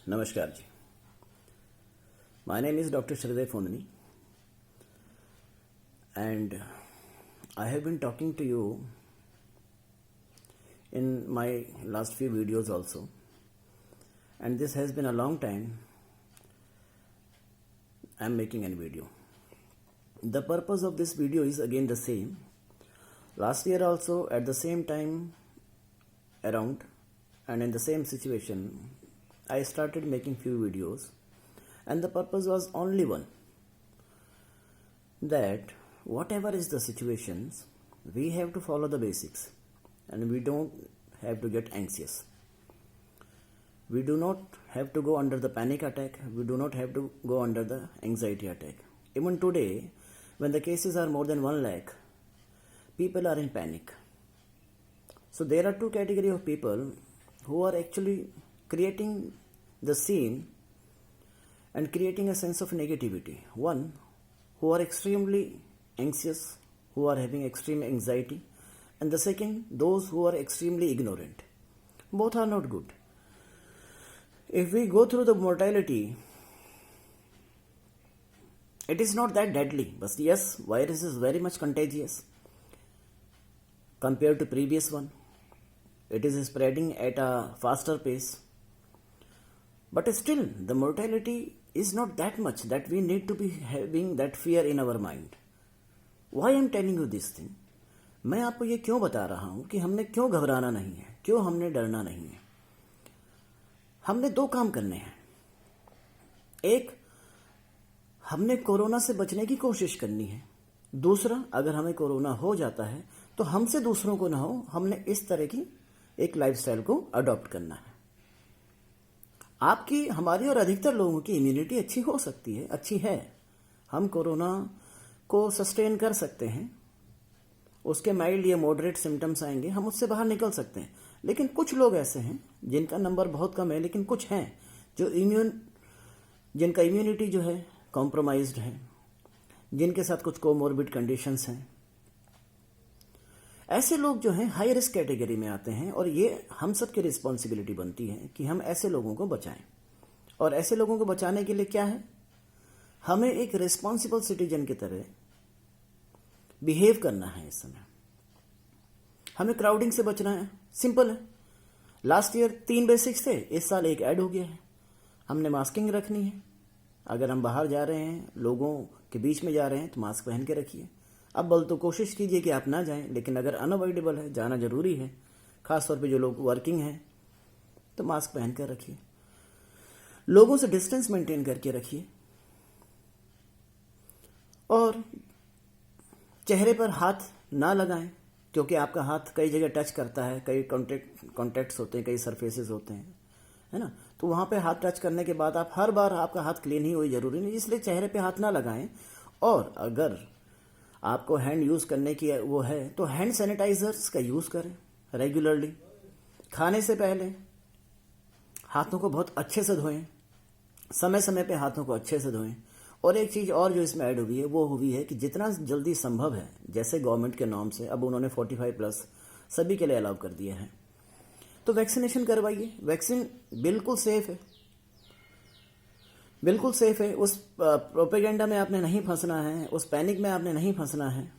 नमस्कार जी. My name is Dr. Shridev Fondani, and I have been talking to you in my last few videos also, and this has been a long time I am making a video. The purpose of this video is again the same. Last year also at the same time around and in the same situation I started making few videos, and the purpose was only one, that whatever is the situations, we have to follow the basics and we don't have to get anxious. We do not have to go under the panic attack. We do not have to go under the anxiety attack. Even today, when the cases are more than 1 lakh, people are in panic. So there are two categories of people who are actually creating the scene and creating a sense of negativity. One, who are extremely anxious, who are having extreme anxiety, and the second, those who are extremely ignorant. Both are not good. If we go through the mortality, it is not that deadly, but yes, virus is very much contagious compared to previous one. It is spreading at a faster pace. But still, the mortality is not that much that we need to be having that fear in our mind. Why I am telling you this thing? मैं आपको ये क्यों बता रहा हूँ कि हमने क्यों घबराना नहीं है, क्यों हमने डरना नहीं है. हमने 2 काम करने हैं. एक, हमने कोरोना से बचने की कोशिश करनी है. दूसरा, अगर हमें कोरोना हो जाता है तो हमसे दूसरों को ना हो, हमने इस तरह की एक लाइफस्टाइल को अडॉप्ट करना है. आपकी, हमारी और अधिकतर लोगों की इम्यूनिटी अच्छी हो सकती है, अच्छी है. हम कोरोना को सस्टेन कर सकते हैं. उसके माइल्ड या मॉडरेट सिम्टम्स आएंगे, हम उससे बाहर निकल सकते हैं. लेकिन कुछ लोग ऐसे हैं जिनका नंबर बहुत कम है, लेकिन कुछ हैं जो जिनका इम्यूनिटी जो है कॉम्प्रोमाइज्ड है, जिनके साथ कुछ कोमोर्बिड कंडीशंस हैं. ऐसे लोग जो हैं हाई रिस्क कैटेगरी में आते हैं, और ये हम सब की रिस्पॉन्सिबिलिटी बनती है कि हम ऐसे लोगों को बचाएं. और ऐसे लोगों को बचाने के लिए क्या है, हमें एक रिस्पॉन्सिबल सिटीजन की तरह बिहेव करना है. इस समय हमें क्राउडिंग से बचना है. सिंपल है. लास्ट ईयर 3 बेसिक्स थे, इस साल एक ऐड हो गया है. हमने मास्किंग रखनी है. अगर हम बाहर जा रहे हैं, लोगों के बीच में जा रहे हैं, तो मास्क पहन के रखिए. अब बल तो कोशिश कीजिए कि आप ना जाएं, लेकिन अगर अनअवॉइडेबल है, जाना जरूरी है, खासतौर पे जो लोग वर्किंग हैं, तो मास्क पहन कर रखिए. लोगों से डिस्टेंस मेंटेन करके रखिए. और चेहरे पर हाथ ना लगाएं, क्योंकि आपका हाथ कई जगह टच करता है, कई कॉन्टेक्ट्स होते हैं, कई सरफेसेस होते हैं, है ना. तो वहां पे हाथ टच करने के बाद आप हर बार आपका हाथ क्लीन ही हो, जरूरी नहीं, इसलिए चेहरे पे हाथ ना लगाएं. और अगर आपको हैंड यूज करने की वो है, तो हैंड सैनिटाइजर्स का यूज करें रेगुलरली. खाने से पहले हाथों को बहुत अच्छे से धोएं, समय समय पे हाथों को अच्छे से धोएं. और एक चीज और जो इसमें ऐड हुई है, वो हुई है कि जितना जल्दी संभव है, जैसे गवर्नमेंट के नॉर्म से अब उन्होंने 45+ सभी के लिए अलाउ कर दिया है, तो वैक्सीनेशन करवाइए. वैक्सीन बिल्कुल सेफ है, बिल्कुल सेफ है. उस प्रोपेगेंडा में आपने नहीं फंसना है, उस पैनिक में आपने नहीं फंसना है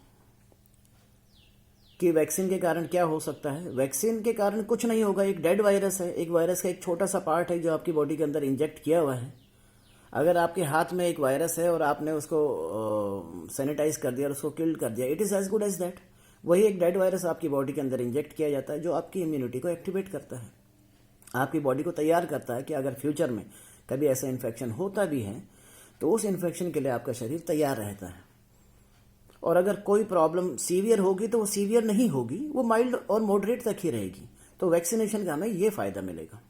कि वैक्सीन के कारण क्या हो सकता है. वैक्सीन के कारण कुछ नहीं होगा. एक डेड वायरस है, एक वायरस का एक छोटा सा पार्ट है जो आपकी बॉडी के अंदर इंजेक्ट किया हुआ है. अगर आपके हाथ में एक वायरस है और आपने उसको सैनिटाइज कर दिया और उसको किल्ड कर दिया, it is as good as that. वही एक डेड वायरस आपकी बॉडी के अंदर इंजेक्ट किया जाता है, जो आपकी इम्यूनिटी को एक्टिवेट करता है, आपकी बॉडी को तैयार करता है कि अगर फ्यूचर में कभी ऐसा इन्फेक्शन होता भी है, तो उस इन्फेक्शन के लिए आपका शरीर तैयार रहता है. और अगर कोई प्रॉब्लम सीवियर होगी तो वो सीवियर नहीं होगी, वो माइल्ड और मॉडरेट तक ही रहेगी. तो वैक्सीनेशन का हमें ये फायदा मिलेगा.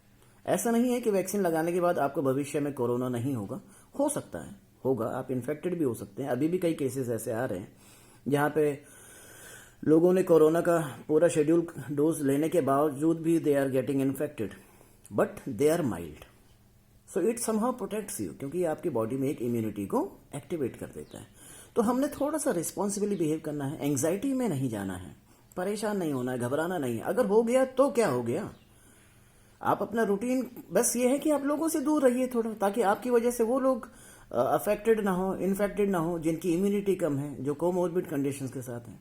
ऐसा नहीं है कि वैक्सीन लगाने के बाद आपको भविष्य में कोरोना नहीं होगा. हो सकता है, होगा, आप इन्फेक्टेड भी हो सकते हैं. अभी भी कई केसेस ऐसे आ रहे हैं जहां पे लोगों ने कोरोना का पूरा शेड्यूल डोज लेने के बावजूद भी they are getting infected, but they are mild. So it somehow protects you, क्योंकि आपकी बॉडी में एक इम्यूनिटी को एक्टिवेट कर देता है. तो हमने थोड़ा सा रिस्पॉन्सिबली बिहेव करना है. एंग्जाइटी में नहीं जाना है, परेशान नहीं होना है, घबराना नहीं है. अगर हो गया तो क्या हो गया, आप अपना रूटीन, बस ये है कि आप लोगों से दूर रहिए थोड़ा, ताकि आपकी वजह से वो लोग अफेक्टेड ना हो, इन्फेक्टेड ना हो, जिनकी इम्यूनिटी कम है, जो कोमोर्बिड कंडीशंस के साथ हैं।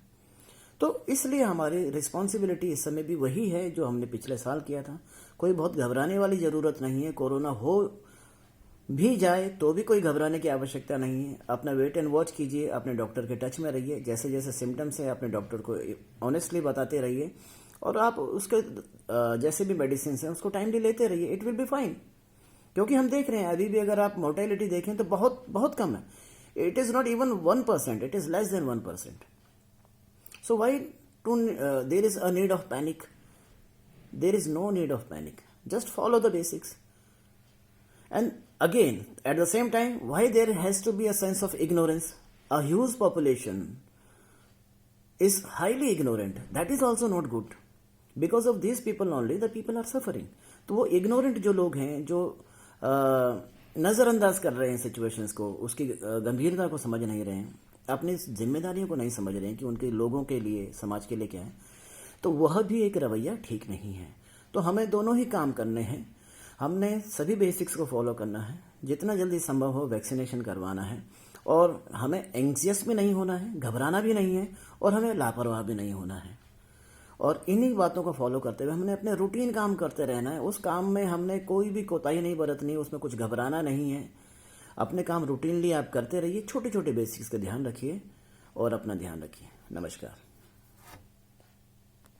तो इसलिए हमारी रिस्पॉन्सिबिलिटी इस समय भी वही है जो हमने पिछले साल किया था। कोई बहुत घबराने वाली ज़रूरत नहीं है। कोरोना हो भी जाए तो भी कोई घबराने की आवश्यकता नहीं है। अपना वेट एंड वॉच कीजिए, अपने डॉक्टर के टच में रहिए, जैसे जैसे सिम्टम्स है अपने डॉक्टर को ऑनेस्टली बताते रहिए, और आप उसके जैसे भी मेडिसिन हैं उसको टाइमली लेते रहिए। It will be fine. क्योंकि हम देख रहे हैं अभी भी अगर आप मोर्टेलिटी देखें तो बहुत बहुत कम है। It is not even 1%, it is less than 1%. So why there is a need of panic? There is no need of panic. Just follow the basics. And again, at the same time, why there has to be a sense of ignorance? A huge population is highly ignorant. That is also not good. Because of these people only, the people are suffering. तो वो ignorant जो लोग हैं, जो नज़रअंदाज कर रहे हैं सिचुएशंस को, उसकी गंभीरता को समझ नहीं रहे हैं, अपनी जिम्मेदारियों को नहीं समझ रहे हैं कि उनके लोगों के लिए, समाज के लिए क्या है, तो वह भी एक रवैया ठीक नहीं है। तो हमें दोनों ही काम करने हैं। हमने सभी बेसिक्स को फॉलो करना है, जितना जल्दी संभव हो वैक्सीनेशन करवाना है, और हमें एंग्जियस भी नहीं होना है, घबराना भी नहीं है, और हमें लापरवाह भी नहीं होना है। और इन्हीं बातों को फॉलो करते हुए हमने अपने रूटीन काम करते रहना है। उस काम में हमने कोई भी कोताही नहीं बरतनी, उसमें कुछ घबराना नहीं है। अपने काम रूटीनली आप करते रहिए, छोटे छोटे बेसिक्स का ध्यान रखिए और अपना ध्यान रखिए। नमस्कार।